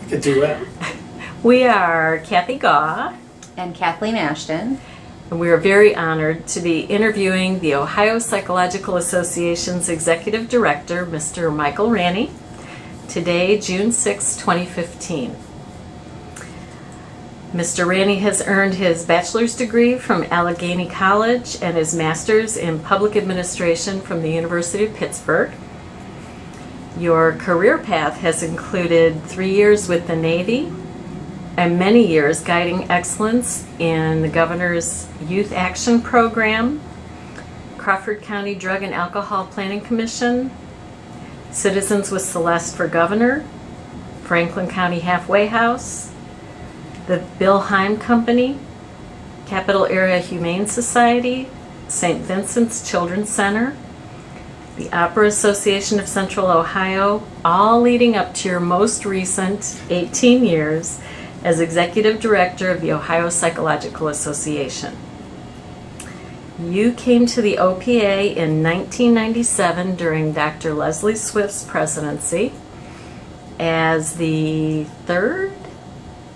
like a duet. We are Kathy Gaw, And Kathleen Ashton. and we are very honored to be interviewing the Ohio Psychological Association's Executive Director, Mr. Michael Ranney, today, June 6, 2015. Mr. Ranney has earned his bachelor's degree from Allegheny College and his master's in public administration from the University of Pittsburgh. Your career path has included 3 years with the Navy and many years guiding excellence in the Governor's Youth Action Program, Crawford County Drug and Alcohol Planning Commission, Citizens with Celeste for Governor, Franklin County Halfway House, the Bill Heim Company, Capital Area Humane Society, St. Vincent's Children's Center, the Opera Association of Central Ohio, all leading up to your most recent 18 years as Executive Director of the Ohio Psychological Association. You came to the OPA in 1997 during Dr. Leslie Swift's presidency as the third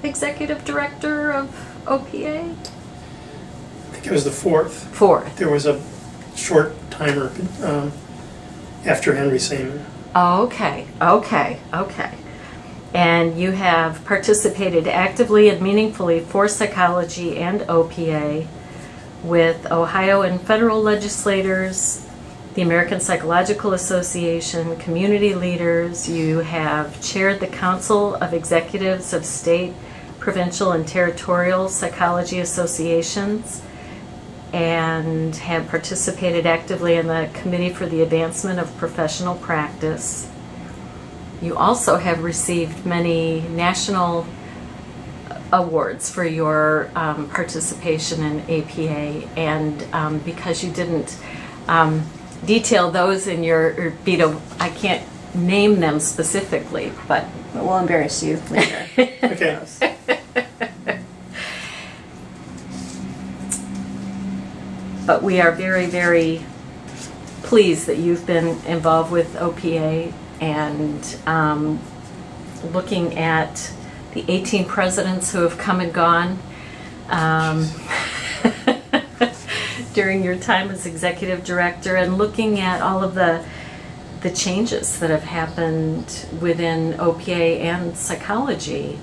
Executive Director of OPA? I think it was the fourth. Fourth. There was a short timer after Henry Seaman. Okay. And you have participated actively and meaningfully for psychology and OPA with Ohio and federal legislators, the American Psychological Association, community leaders. You have chaired the Council of Executives of State, Provincial, and Territorial Psychology Associations, and have participated actively in the Committee for the Advancement of Professional Practice. You also have received many national awards for your participation in APA, and because you didn't detail those in your veto, I can't name them specifically, but We'll embarrass you later. Okay. But we are very, very pleased that you've been involved with OPA and looking at the 18 presidents who have come and gone during your time as Executive Director, and looking at all of the changes that have happened within OPA and psychology.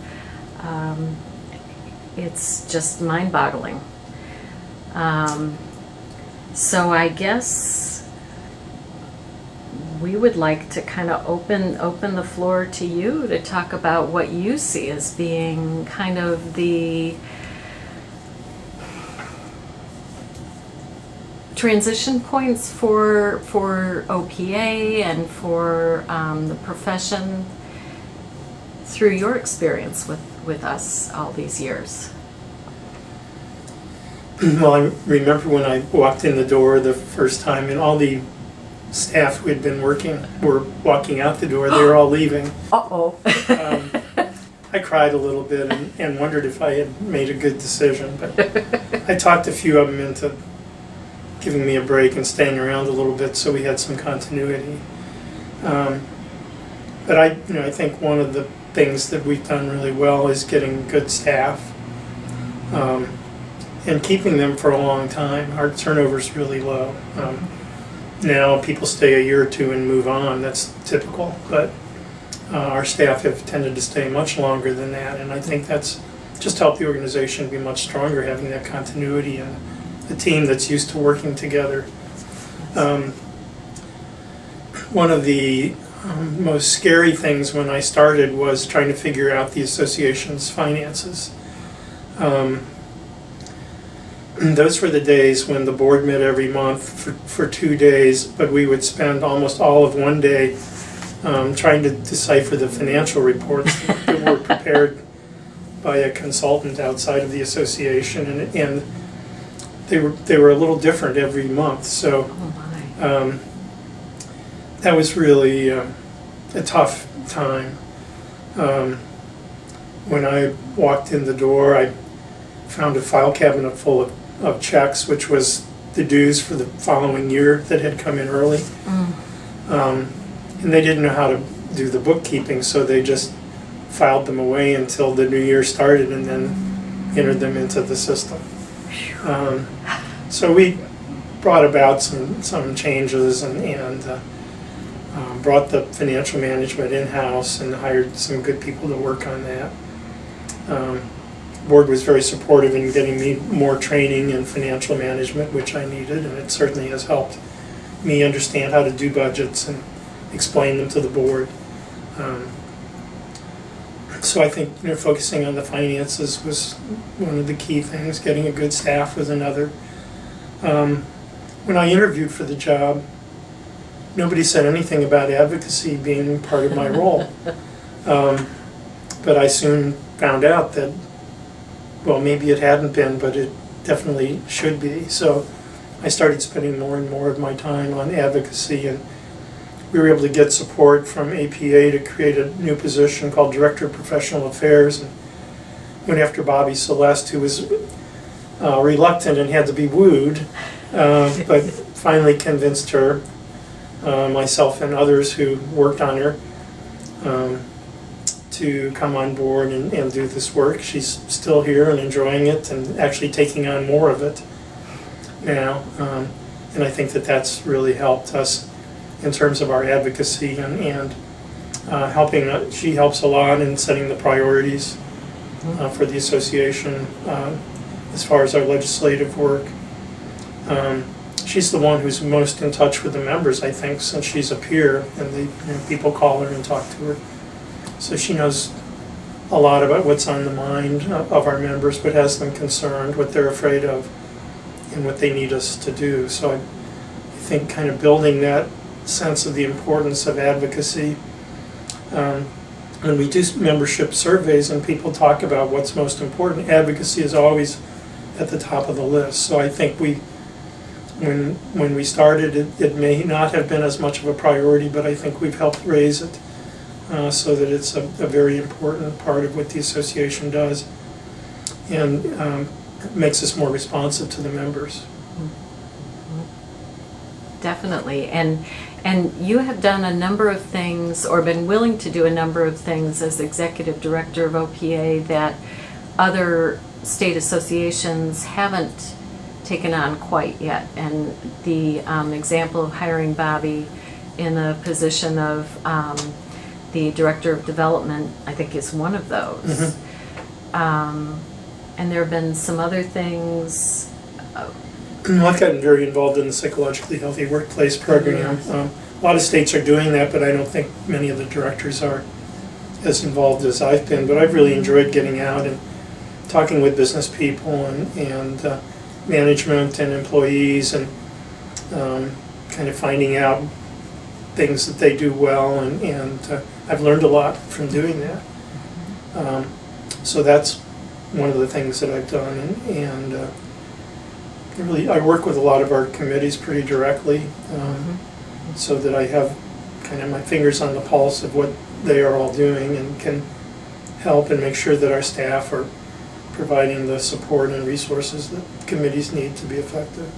It's just mind-boggling. So I guess we would like to kind of open the floor to you to talk about what you see as being kind of the transition points for OPA and for the profession through your experience with us all these years. Well, I remember when I walked in the door the first time, and all the staff who had been working were walking out the door. They were all leaving. Uh-oh. I cried a little bit and wondered if I had made a good decision, but I talked a few of them into giving me a break and staying around a little bit, so we had some continuity. But I think one of the things that we've done really well is getting good staff and keeping them for a long time. Our turnover's really low. Now people stay a year or two and move on. That's typical, but our staff have tended to stay much longer than that, and I think that's just helped the organization be much stronger, having that continuity and a team that's used to working together. One of the most scary things when I started was trying to figure out the association's finances. Those were the days when the board met every month for 2 days, but we would spend almost all of one day trying to decipher the financial reports that were prepared by a consultant outside of the association, and they were a little different every month. So that was really a tough time. When I walked in the door, I found a file cabinet full of checks, which was the dues for the following year that had come in early. And they didn't know how to do the bookkeeping, so they just filed them away until the new year started and then entered them into the system. So we brought about some changes and brought the financial management in-house and hired some good people to work on that. The board was very supportive in getting me more training in financial management, which I needed, and it certainly has helped me understand how to do budgets and explain them to the board. So I think focusing on the finances was one of the key things. Getting a good staff was another. When I interviewed for the job, nobody said anything about advocacy being part of my role. But I soon found out that, well, maybe it hadn't been, but it definitely should be. So I started spending more and more of my time on advocacy, and we were able to get support from APA to create a new position called Director of Professional Affairs, and went after Bobby Celeste, who was reluctant and had to be wooed, but finally convinced her, myself and others who worked on her, to come on board and do this work. She's still here and enjoying it and actually taking on more of it now. And I think that that's really helped us in terms of our advocacy and helping. She helps a lot in setting the priorities for the association as far as our legislative work. She's the one who's most in touch with the members, I think, since she's a peer and people call her and talk to her. So she knows a lot about what's on the mind of our members, what has them concerned, what they're afraid of, and what they need us to do. So I think kind of building that sense of the importance of advocacy. When we do membership surveys and people talk about what's most important, advocacy is always at the top of the list. So I think when we started, it may not have been as much of a priority, but I think we've helped raise it so that it's a very important part of what the association does, and makes us more responsive to the members. Definitely, and you have done a number of things, or been willing to do a number of things as Executive Director of OPA that other state associations haven't taken on quite yet. And the example of hiring Bobby in the position of the Director of Development, I think, is one of those. And there have been some other things. I've gotten very involved in the Psychologically Healthy Workplace program. A lot of states are doing that, but I don't think many of the directors are as involved as I've been. But I've really enjoyed getting out and talking with business people and management and employees, and kind of finding out things that they do well, and I've learned a lot from doing that. So that's one of the things that I've done, and really I work with a lot of our committees pretty directly, so that I have kind of my fingers on the pulse of what they are all doing and can help and make sure that our staff are providing the support and resources that committees need to be effective.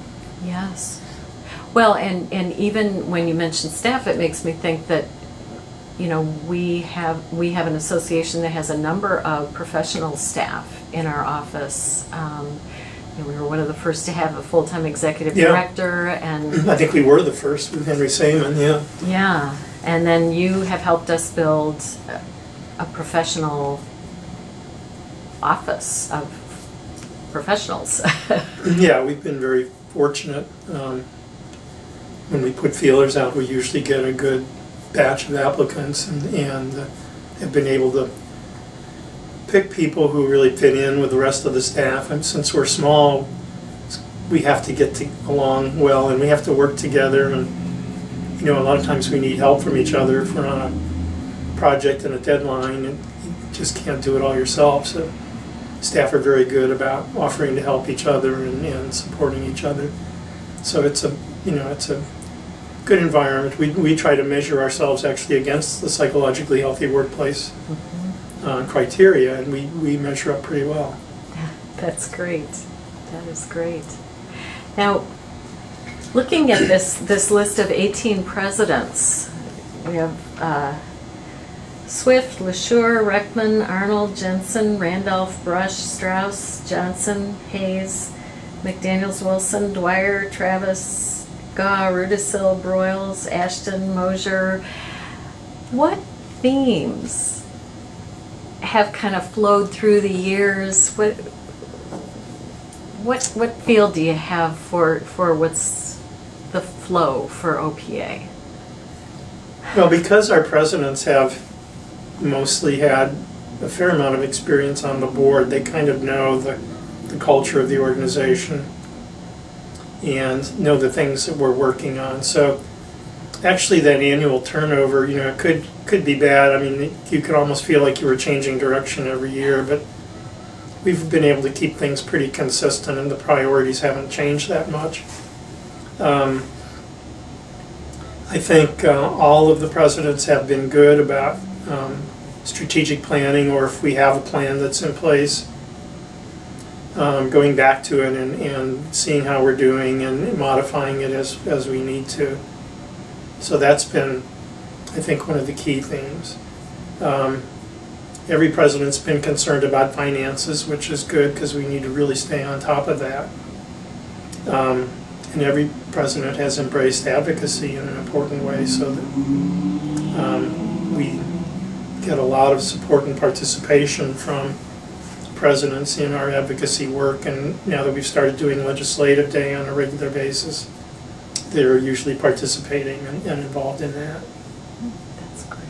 Yes. Well, and even when you mention staff, it makes me think that, we have an association that has a number of professional staff in our office. We were one of the first to have a full-time executive director, and I think we were the first with Henry Saman, Yeah, and then you have helped us build a professional office of professionals. Yeah, we've been very fortunate. When we put feelers out, we usually get a good batch of applicants, and have been able to pick people who really fit in with the rest of the staff. And since we're small, we have to get along well, and we have to work together. And a lot of times we need help from each other if we're on a project and a deadline, and you just can't do it all yourself. So staff are very good about offering to help each other and supporting each other. So it's a good environment. We try to measure ourselves actually against the Psychologically Healthy Workplace criteria, and we measure up pretty well. That's great. That is great. Now, looking at this list of 18 presidents, we have Swift, LaSure, Reckman, Arnold, Jensen, Randolph, Brush, Strauss, Johnson, Hayes, McDaniels, Wilson, Dwyer, Travis, Gaw, Rudisil, Broyles, Ashton, Mosier. What themes have kind of flowed through the years? What feel do you have for what's the flow for OPA? Well, because our presidents have mostly had a fair amount of experience on the board, they kind of know the culture of the organization and know the things that we're working on. So actually that annual turnover, it could be bad. I mean, you could almost feel like you were changing direction every year, but we've been able to keep things pretty consistent and the priorities haven't changed that much. I think all of the presidents have been good about strategic planning, or if we have a plan that's in place, going back to it and seeing how we're doing and modifying it as we need to. So that's been, I think, one of the key themes. Every president's been concerned about finances, which is good because we need to really stay on top of that. And every president has embraced advocacy in an important way, so that we get a lot of support and participation from presidents in our advocacy work. And now that we've started doing Legislative Day on a regular basis, they're usually participating and involved in that. That's great.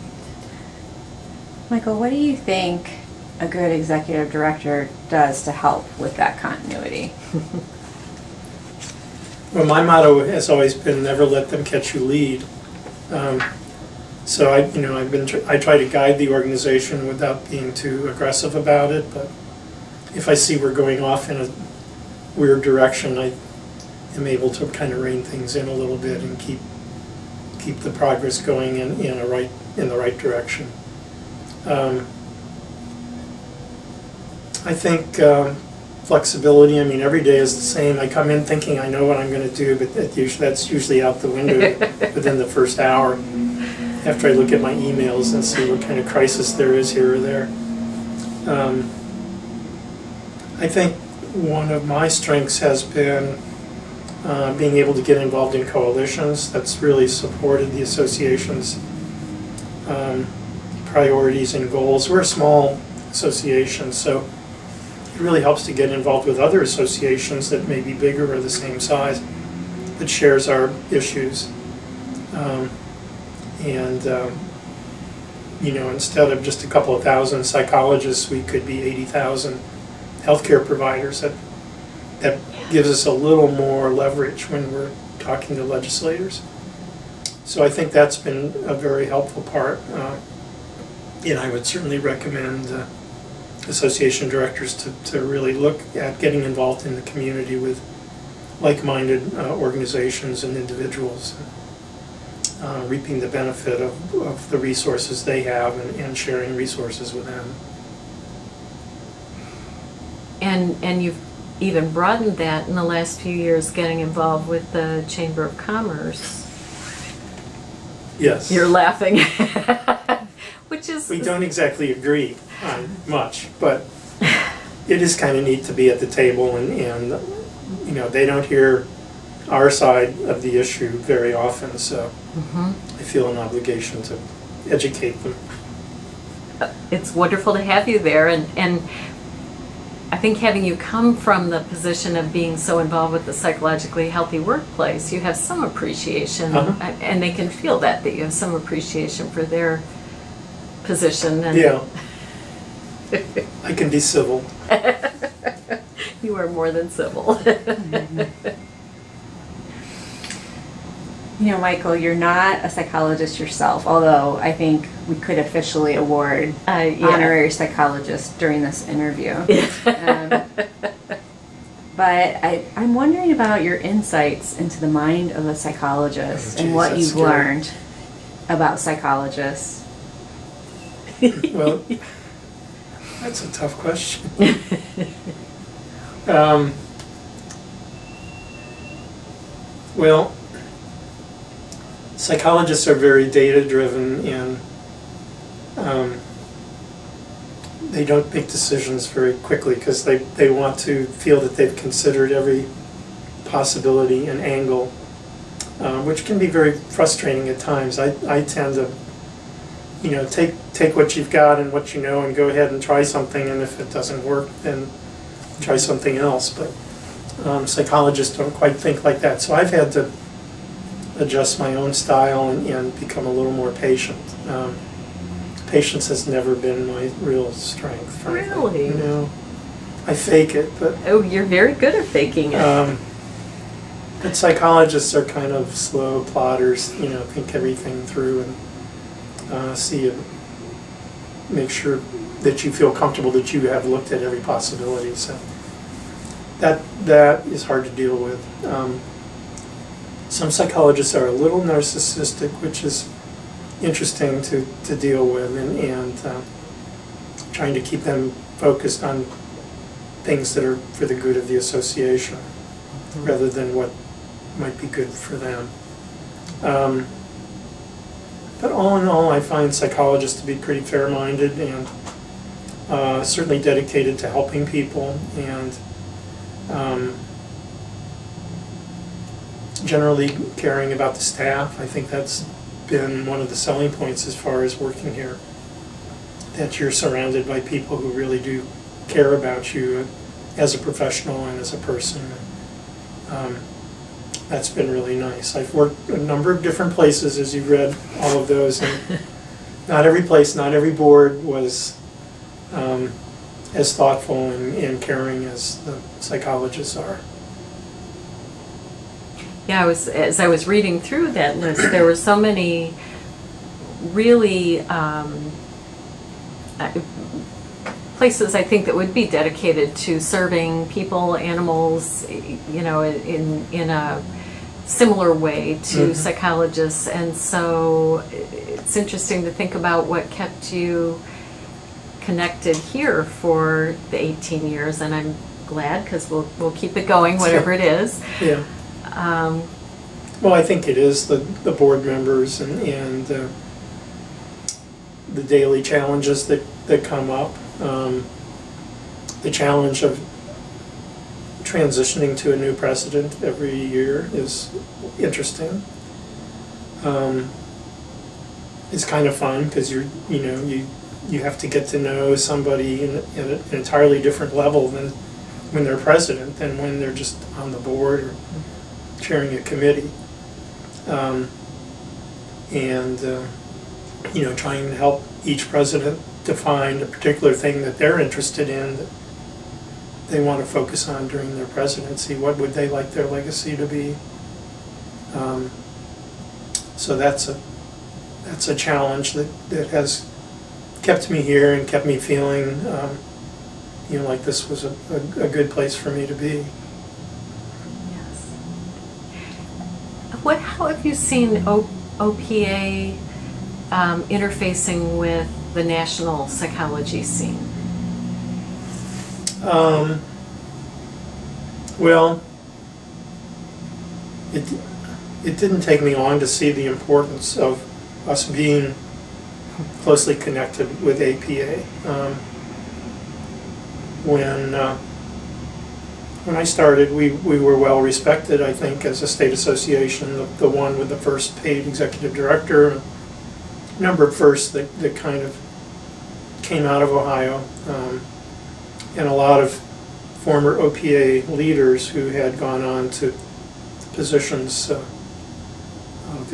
Michael, what do you think a good executive director does to help with that continuity? Well, my motto has always been never let them catch you lead. So I try to guide the organization without being too aggressive about it. But if I see we're going off in a weird direction, I am able to kind of rein things in a little bit and keep the progress going in the right direction. I think flexibility. I mean, every day is the same. I come in thinking I know what I'm going to do, but that's usually out the window within the first hour, after I look at my emails and see what kind of crisis there is here or there. I think one of my strengths has been being able to get involved in coalitions. That's really supported the association's priorities and goals. We're a small association, so it really helps to get involved with other associations that may be bigger or the same size that shares our issues. Instead of just a couple of thousand psychologists, we could be 80,000 healthcare providers. That gives us a little more leverage when we're talking to legislators. So I think that's been a very helpful part. And I would certainly recommend association directors to really look at getting involved in the community with like-minded organizations and individuals, reaping the benefit of the resources they have and sharing resources with them. And you've even broadened that in the last few years, getting involved with the Chamber of Commerce. Yes. You're laughing. Which is... We don't exactly agree on much, but it is kind of neat to be at the table and they don't hear our side of the issue very often, so I feel an obligation to educate them. It's wonderful to have you there, and I think having you come from the position of being so involved with the psychologically healthy workplace, you have some appreciation, and they can feel that you have some appreciation for their position. And yeah, I can be civil. You are more than civil. Michael, you're not a psychologist yourself, although I think we could officially award honorary psychologist during this interview. But I'm wondering about your insights into the mind of a psychologist and what you've learned about psychologists. Well, that's a tough question. Well, psychologists are very data-driven, and they don't make decisions very quickly because they want to feel that they've considered every possibility and angle, which can be very frustrating at times. I tend to, take what you've got and what you know and go ahead and try something, and if it doesn't work, then try something else. But psychologists don't quite think like that. So I've had to adjust my own style and become a little more patient. Patience has never been my real strength, frankly. Really? I fake it, but Oh, you're very good at faking it. but psychologists are kind of slow plotters, think everything through and see it, make sure that you feel comfortable that you have looked at every possibility. So that is hard to deal with. Some psychologists are a little narcissistic, which is interesting to deal with, and trying to keep them focused on things that are for the good of the association rather than what might be good for them. But all in all, I find psychologists to be pretty fair-minded and certainly dedicated to helping people, and generally caring about the staff. I think that's been one of the selling points as far as working here, that you're surrounded by people who really do care about you as a professional and as a person. That's been really nice. I've worked a number of different places, as you've read all of those, and not every place, not every board was as thoughtful and caring as the psychologists are. Yeah, as I was reading through that list, there were so many really places, I think, that would be dedicated to serving people, animals, in a similar way to psychologists. And so it's interesting to think about what kept you connected here for the 18 years, and I'm glad, because we'll keep it going, whatever it is. Yeah. Well, I think it is the board members and the daily challenges that come up. The challenge of transitioning to a new president every year is interesting. It's kind of fun because you have to get to know somebody in an entirely different level than when they're president than when they're just on the board or chairing a committee, trying to help each president define a particular thing that they're interested in, that they want to focus on during their presidency. What would they like their legacy to be? So that's a challenge that has kept me here and kept me feeling like this was a good place for me to be. How have you seen OPA interfacing with the national psychology scene? Well, it didn't take me long to see the importance of us being closely connected with APA. When I started, we were well respected, I think, as a state association, the one with the first paid executive director, a number of firsts that kind of came out of Ohio, and a lot of former OPA leaders who had gone on to positions of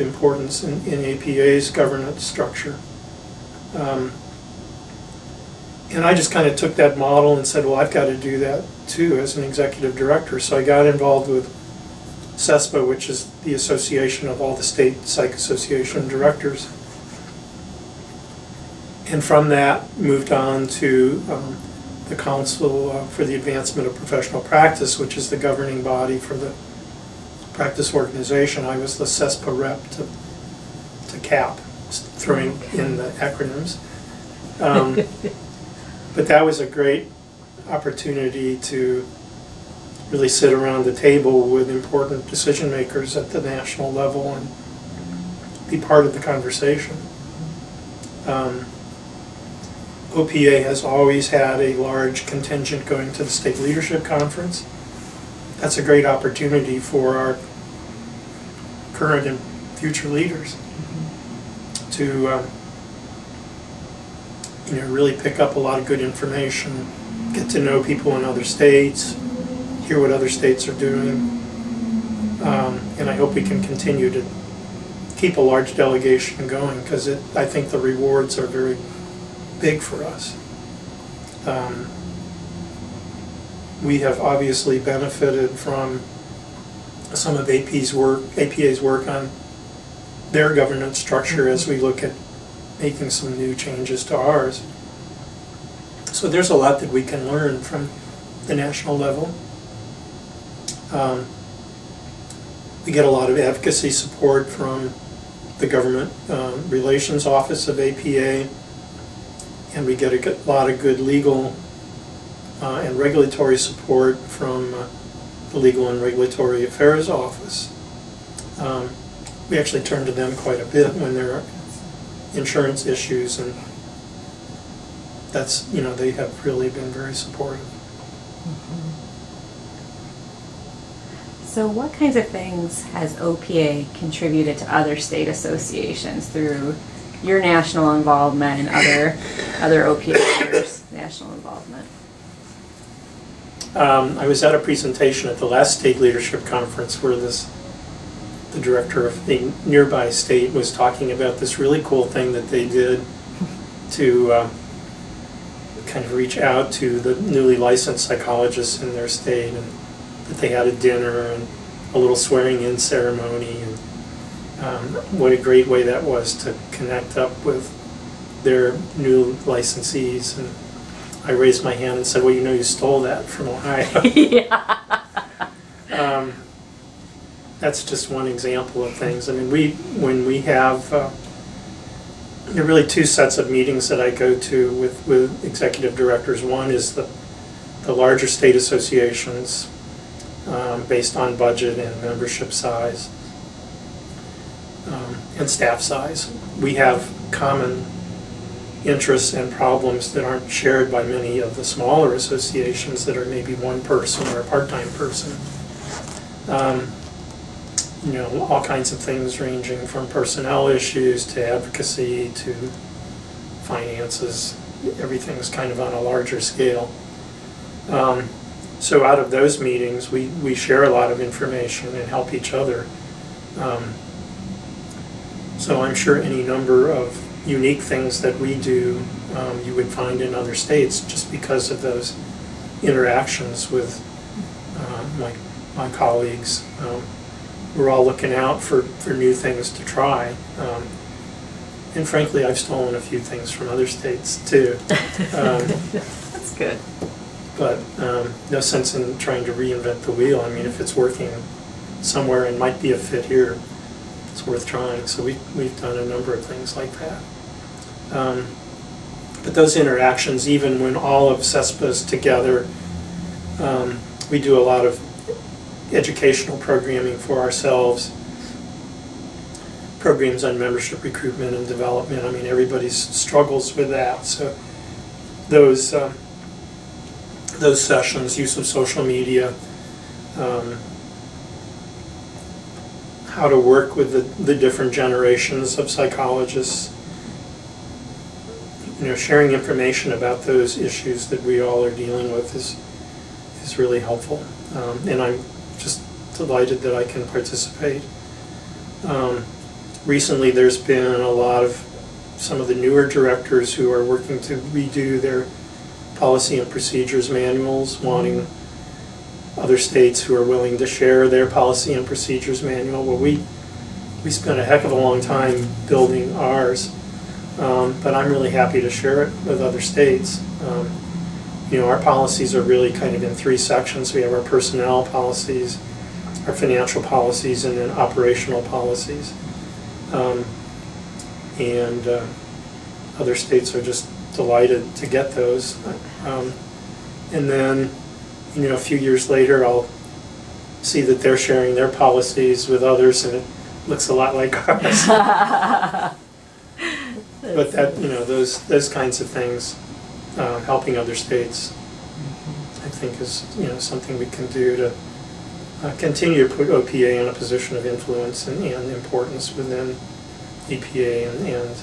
importance in APA's governance structure. And I just kind of took that model and said, well, I've got to do that too as an executive director. So I got involved with CESPA, which is the association of all the state psych association directors. And from that, moved on to the Council for the Advancement of Professional Practice, which is the governing body for the practice organization. I was the CESPA rep to CAP, throwing in the acronyms. But that was a great opportunity to really sit around the table with important decision makers at the national level and be part of the conversation. OPA has always had a large contingent going to the State Leadership Conference. That's a great opportunity for our current and future leaders to really pick up a lot of good information, get to know people in other states, hear what other states are doing, and I hope we can continue to keep a large delegation going, because I think the rewards are very big for us. We have obviously benefited from some of APA's work on their governance structure as we look at making some new changes to ours. So there's a lot that we can learn from the national level. We get a lot of advocacy support from the Government Relations Office of APA, and we get a lot of good legal and regulatory support from the Legal and Regulatory Affairs Office. We actually turn to them quite a bit when there are insurance issues, and that's, they have really been very supportive. So what kinds of things has OPA contributed to other state associations through your national involvement and other OPA members' national involvement? I was at a presentation at the last state leadership conference where the director of the nearby state was talking about this really cool thing that they did to kind of reach out to the newly licensed psychologists in their state, and that they had a dinner and a little swearing-in ceremony, and what a great way that was to connect up with their new licensees. And I raised my hand and said, well, you stole that from Ohio. Yeah. That's just one example of things. I mean, when we have, there are really two sets of meetings that I go to with executive directors. One is the larger state associations based on budget and membership size and staff size. We have common interests and problems that aren't shared by many of the smaller associations that are maybe one person or a part-time person. All kinds of things ranging from personnel issues to advocacy to finances. Everything's kind of on a larger scale. So out of those meetings, we share a lot of information and help each other. So I'm sure any number of unique things that we do you would find in other states just because of those interactions with my colleagues. We're all looking out for new things to try. And frankly, I've stolen a few things from other states too. That's good. But no sense in trying to reinvent the wheel. I mean, if it's working somewhere and might be a fit here, it's worth trying. So we've done a number of things like that. But those interactions, even when all of CESPA's together, we do a lot of educational programming for ourselves, programs on membership recruitment and development. I mean, everybody struggles with that. So those sessions, use of social media, how to work with the different generations of psychologists, sharing information about those issues that we all are dealing with is really helpful. And I'm just delighted that I can participate. Recently there's been a lot of some of the newer directors who are working to redo their policy and procedures manuals, wanting other states who are willing to share their policy and procedures manual. Well, we spent a heck of a long time building ours, but I'm really happy to share it with other states. Our policies are really kind of in three sections. We have our personnel policies, our financial policies, and then operational policies. And other states are just delighted to get those. And then, a few years later, I'll see that they're sharing their policies with others, and it looks a lot like ours. But that, those kinds of things helping other states, I think is something we can do to continue to put OPA in a position of influence and importance within EPA and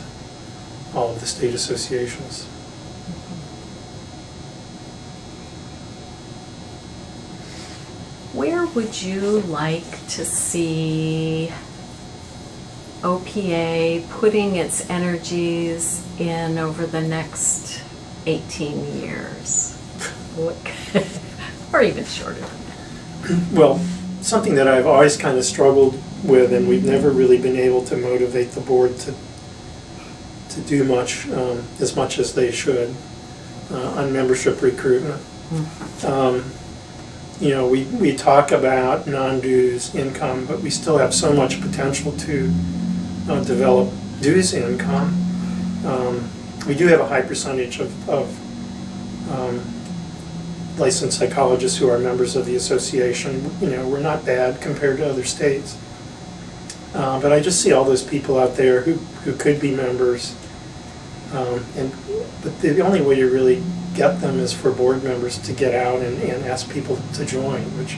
all of the state associations. Where would you like to see OPA putting its energies in over the next 18 years? Or even shorter than that? Well, something that I've always kind of struggled with, and we've never really been able to motivate the board to do much, as much as they should, on membership recruitment. We talk about non-dues income, but we still have so much potential to develop dues income. We do have a high percentage of licensed psychologists who are members of the association. We're not bad compared to other states. But I just see all those people out there who could be members. But the only way you really get them is for board members to get out and ask people to join, which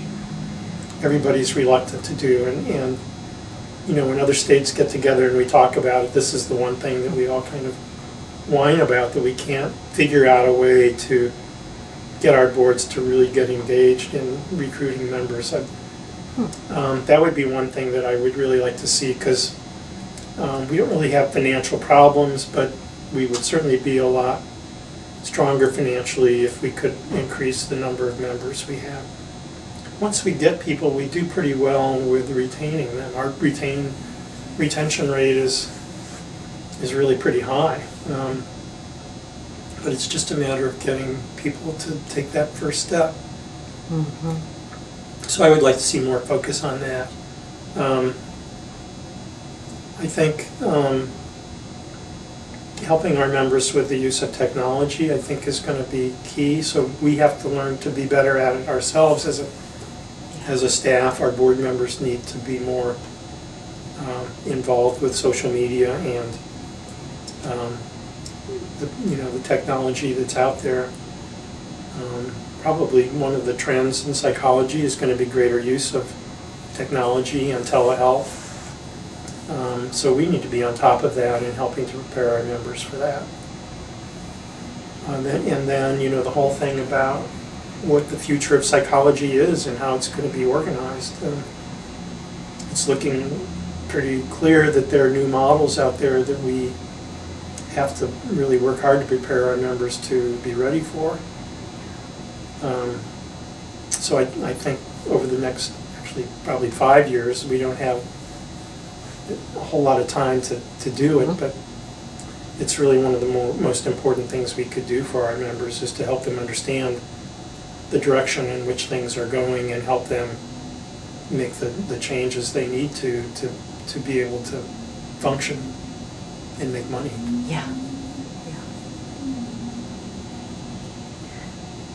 everybody's reluctant to do. And when other states get together and we talk about it, this is the one thing that we all kind of whine about, that we can't figure out a way to get our boards to really get engaged in recruiting members. That would be one thing that I would really like to see, because we don't really have financial problems, but we would certainly be a lot stronger financially if we could increase the number of members we have. Once we get people, we do pretty well with retaining them. Our retention rate is really pretty high. But it's just a matter of getting people to take that first step. Mm-hmm. So I would like to see more focus on that. I think helping our members with the use of technology, I think, is going to be key. So we have to learn to be better at it ourselves as a staff. Our board members need to be more involved with social media and the technology that's out there. Probably one of the trends in psychology is going to be greater use of technology and telehealth. So we need to be on top of that and helping to prepare our members for that. And then the whole thing about what the future of psychology is and how it's going to be organized. It's looking pretty clear that there are new models out there that we have to really work hard to prepare our members to be ready for. So I think over the next, actually probably 5 years, we don't have a whole lot of time to do it, but it's really one of the most important things we could do for our members, is to help them understand the direction in which things are going and help them make the changes they need to be able to function and make money. Yeah.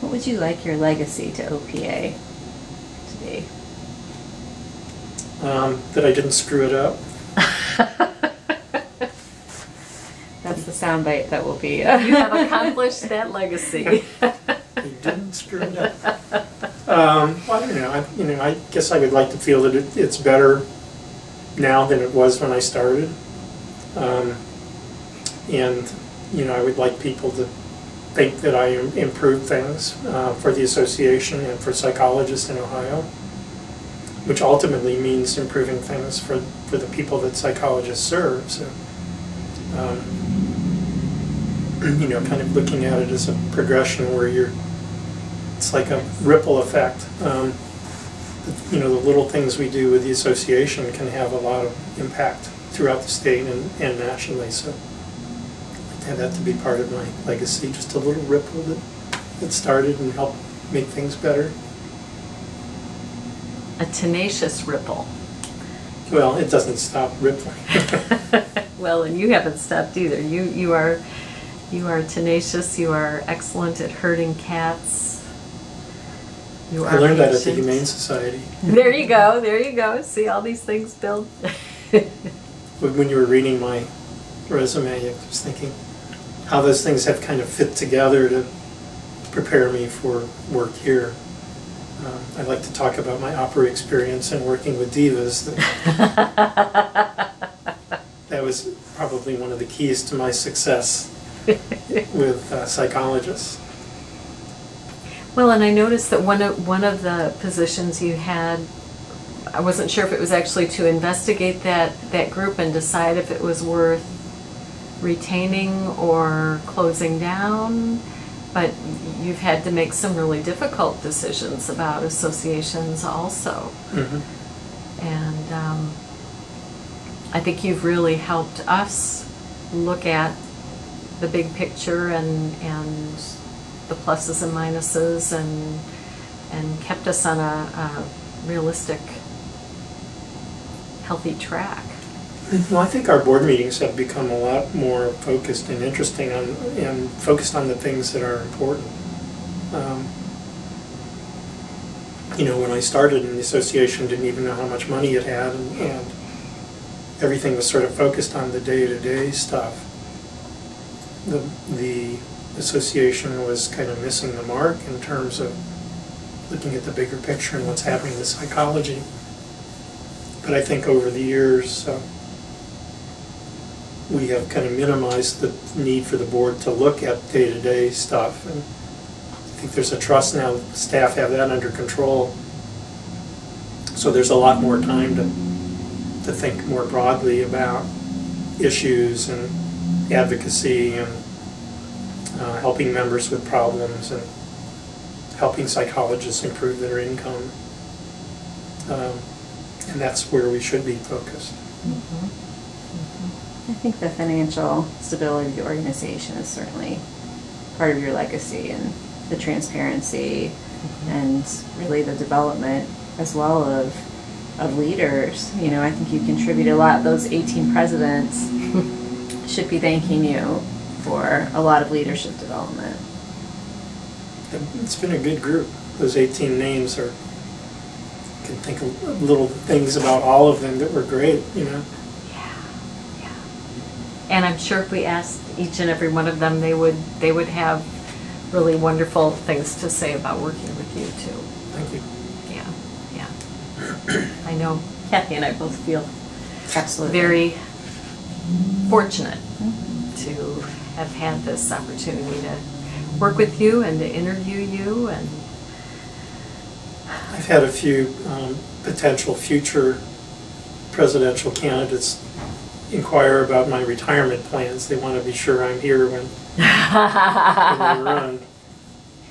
What would you like your legacy to OPA to be? That I didn't screw it up. That's the soundbite that will be. You have accomplished that legacy. You didn't screw it up. Well, I don't know. I guess I would like to feel that it's better now than it was when I started. And I would like people to think that I improved things for the association and for psychologists in Ohio, which ultimately means improving things for the people that psychologists serve. So, kind of looking at it as a progression where it's like a ripple effect. The little things we do with the association can have a lot of impact throughout the state and nationally. So I'd have that to be part of my legacy, just a little ripple that started and helped make things better. A tenacious ripple. Well, it doesn't stop rippling. Well, and you haven't stopped either. You are tenacious. You are excellent at herding cats. You are I learned that at the patient. Humane Society. There you go. There you go. See all these things build. When you were reading my resume, I was thinking, how those things have kind of fit together to prepare me for work here. I like to talk about my opera experience and working with divas. That was probably one of the keys to my success with psychologists. Well, and I noticed that one of the positions you had, I wasn't sure if it was actually to investigate that group and decide if it was worth retaining or closing down, but you've had to make some really difficult decisions about associations also. Mm-hmm. And I think you've really helped us look at the big picture and the pluses and minuses and kept us on a realistic, healthy track. Well, I think our board meetings have become a lot more focused and interesting and focused on the things that are important. When I started in the association, didn't even know how much money it had, and everything was sort of focused on the day-to-day stuff. The association was kind of missing the mark in terms of looking at the bigger picture and what's happening in psychology. But I think over the years, we have kind of minimized the need for the board to look at day-to-day stuff. And I think there's a trust now that the staff have that under control. So there's a lot more time to think more broadly about issues and advocacy and helping members with problems and helping psychologists improve their income. And that's where we should be focused. Mm-hmm. Mm-hmm. I think the financial stability of the organization is certainly part of your legacy, and the transparency and really the development as well of leaders. I think you contribute a lot. Those 18 presidents should be thanking you for a lot of leadership development. It's been a good group. Those 18 names are, I can think of little things about all of them that were great, Yeah. And I'm sure if we asked each and every one of them, they would have really wonderful things to say about working with you too. Thank you. Yeah. I know Kathy and I both feel Absolutely. very fortunate to have had this opportunity to work with you and to interview you. And I've had a few potential future presidential candidates inquire about my retirement plans. They want to be sure I'm here when they run.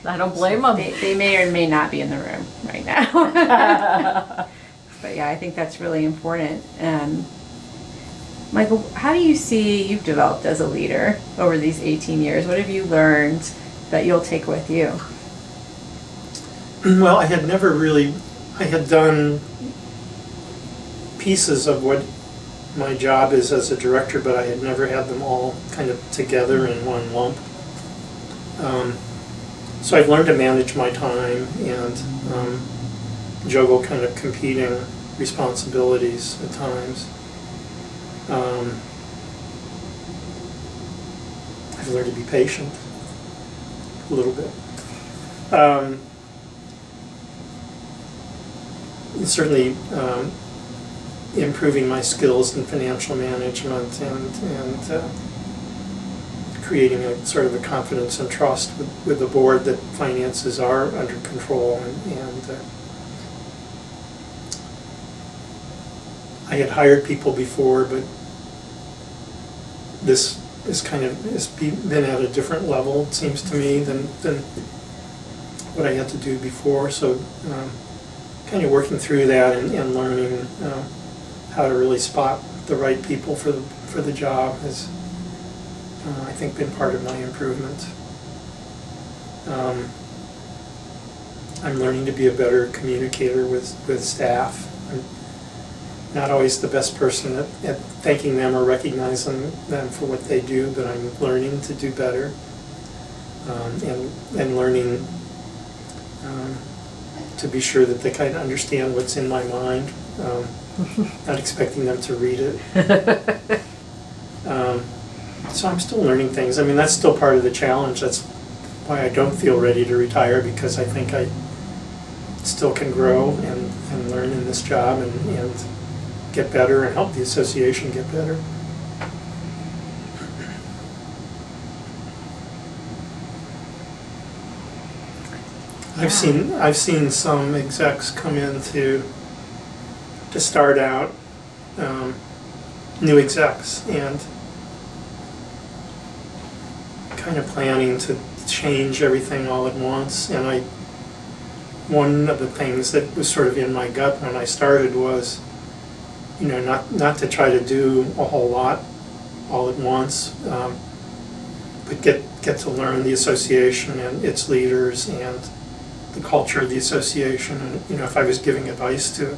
I don't blame them. They may or may not be in the room right now. But yeah, I think that's really important. Michael, how do you see you've developed as a leader over these 18 years? What have you learned that you'll take with you? Well, I had done pieces of what my job is as a director, but I had never had them all kind of together in one lump. So I've learned to manage my time and juggle kind of competing responsibilities at times. I've learned to be patient a little bit. Certainly improving my skills in financial management and creating a sort of a confidence and trust with the board that finances are under control, and I had hired people before, but this is kind of has been at a different level, it seems to me, than what I had to do before. So kind of working through that and learning how to really spot the right people for the job has, I think, been part of my improvement. I'm learning to be a better communicator with staff. I'm not always the best person at thanking them or recognizing them for what they do, but I'm learning to do better, and learning to be sure that they kind of understand what's in my mind, not expecting them to read it. So I'm still learning things. I mean, that's still part of the challenge. That's why I don't feel ready to retire, because I think I still can grow and learn in this job and get better and help the association get better. I've seen some execs come in to start out, new execs, and kind of planning to change everything all at once. And one of the things that was sort of in my gut when I started was, you know, not to try to do a whole lot all at once, but get to learn the association and its leaders and the culture of the association. And, you know, if I was giving advice to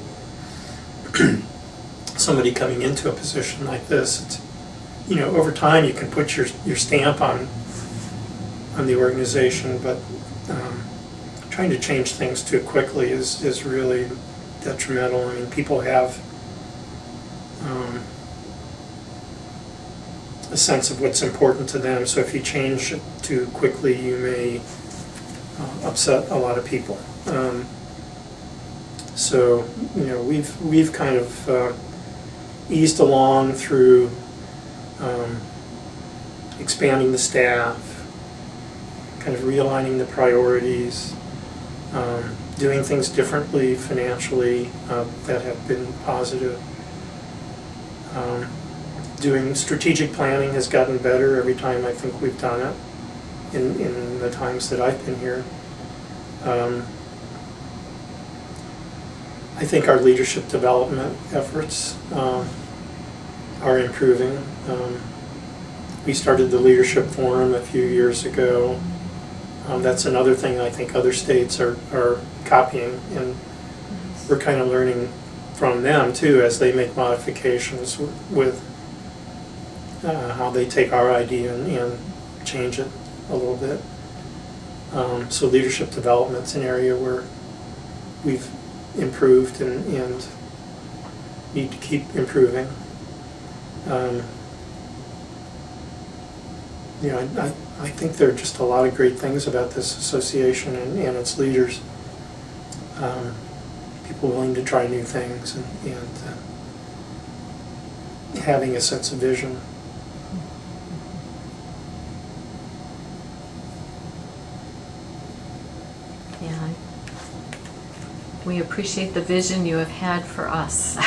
somebody coming into a position like this, it's, you know, over time you can put your stamp on the organization, but trying to change things too quickly is really detrimental. I mean, people have a sense of what's important to them, so if you change it too quickly, you may upset a lot of people. So, you know, we've kind of eased along through expanding the staff, kind of realigning the priorities, doing things differently financially that have been positive. Doing strategic planning has gotten better every time I think we've done it in the times that I've been here. I think our leadership development efforts are improving. We started the leadership forum a few years ago. That's another thing I think other states are copying, and we're kind of learning from them too as they make modifications with how they take our idea and change it a little bit. So leadership development's an area where we've improved and need to keep improving. You know, I think there are just a lot of great things about this association and its leaders. People willing to try new things and having a sense of vision. Yeah, we appreciate the vision you have had for us.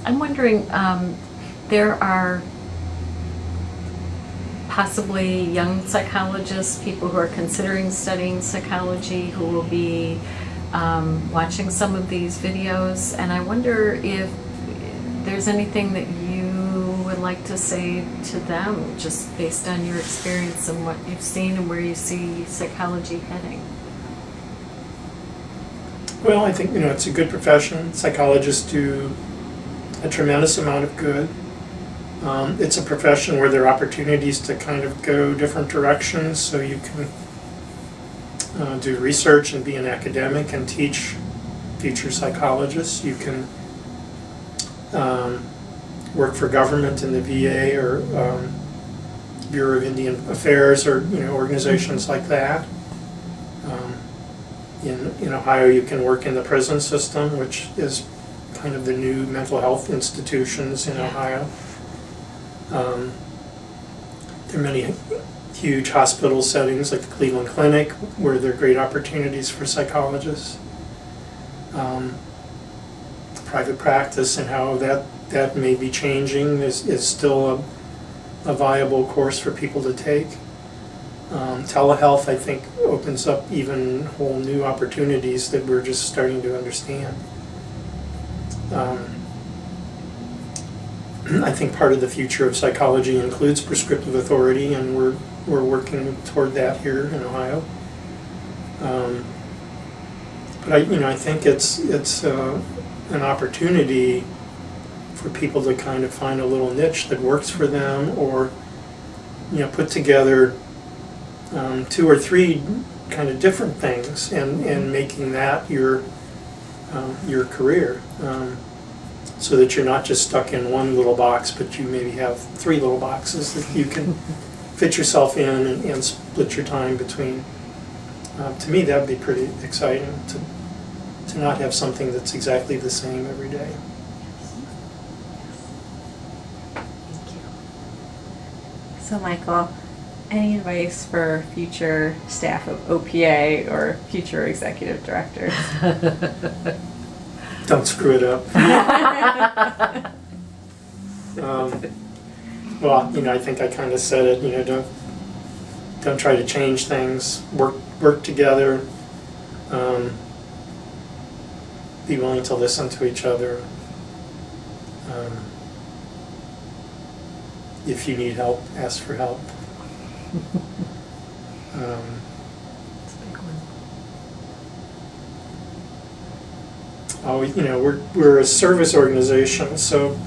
I'm wondering, there are possibly young psychologists, people who are considering studying psychology, who will be watching some of these videos, and I wonder if there's anything that you would like to say to them, just based on your experience and what you've seen and where you see psychology heading. Well, I think, you know, it's a good profession. Psychologists do a tremendous amount of good. It's a profession where there are opportunities to kind of go different directions, so you can do research and be an academic and teach future psychologists. You can work for government in the VA or Bureau of Indian Affairs, or, you know, organizations like that. In Ohio, you can work in the prison system, which is kind of the new mental health institutions in Ohio. There are many huge hospital settings like the Cleveland Clinic where there are great opportunities for psychologists. Private practice and how that may be changing is still a viable course for people to take. Telehealth, I think, opens up even whole new opportunities that we're just starting to understand. I think part of the future of psychology includes prescriptive authority, and we're working toward that here in Ohio. But I think it's an opportunity for people to kind of find a little niche that works for them, or, you know, put together 2 or 3 kind of different things and making that your career. so that you're not just stuck in one little box, but you maybe have 3 little boxes that you can fit yourself in and split your time between. To me, that would be pretty exciting, to not have something that's exactly the same every day. Thank you. So Michael, any advice for future staff of OPA or future executive directors? Don't screw it up. Well, I think I kind of said it. Don't try to change things. Work together. Be willing to listen to each other. If you need help, ask for help. That's a big one. We're a service organization, so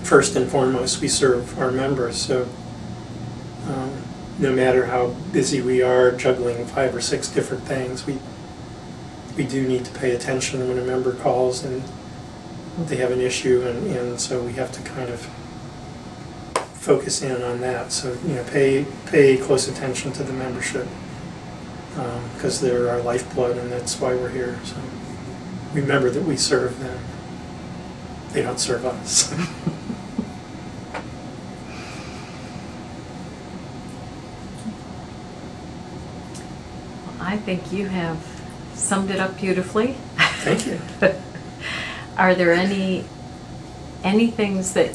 first and foremost, we serve our members. So no matter how busy we are juggling 5 or 6 different things, we do need to pay attention when a member calls and they have an issue, and so we have to kind of focus in on that. So pay close attention to the membership, because they're our lifeblood, and that's why we're here. So remember that we serve them. They don't serve us. I think you have summed it up beautifully. Thank you. Are there any things that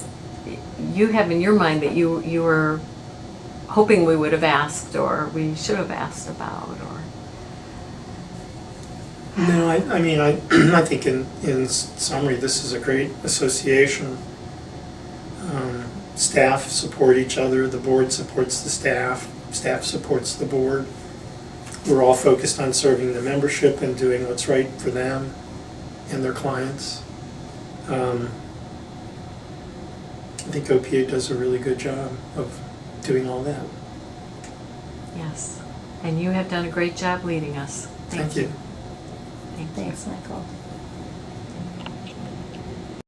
you have in your mind that you were hoping we would have asked, or we should have asked about, or? No, I think in summary, this is a great association. Staff support each other, the board supports the staff supports the board. We're all focused on serving the membership and doing what's right for them and their clients. I think OPA does a really good job of doing all that. Yes, and you have done a great job leading us. Thank you. Thank you. Thanks, Michael.